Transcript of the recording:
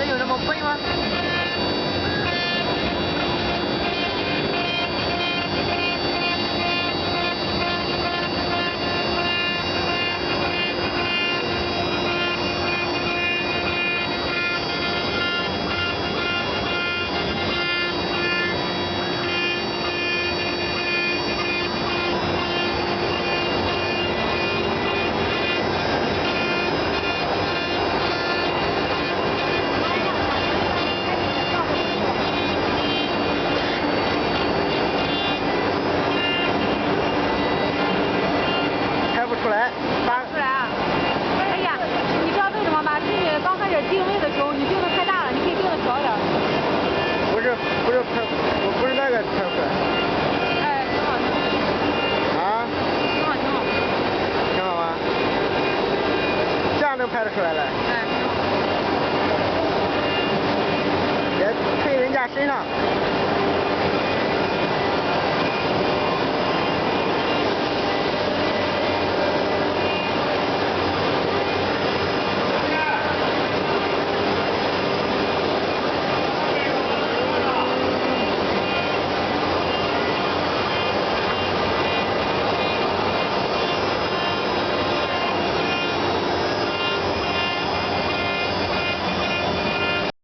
真有那么贵吗？出来，出来啊！哎呀，你知道为什么吗？是你刚开始定位的时候，你定的太大了，你可以定的小点。不是我不是那个特快。哎，挺好的。啊？挺好，挺好。挺好吗？这样能拍得出来了。哎，挺好。别推人家身上。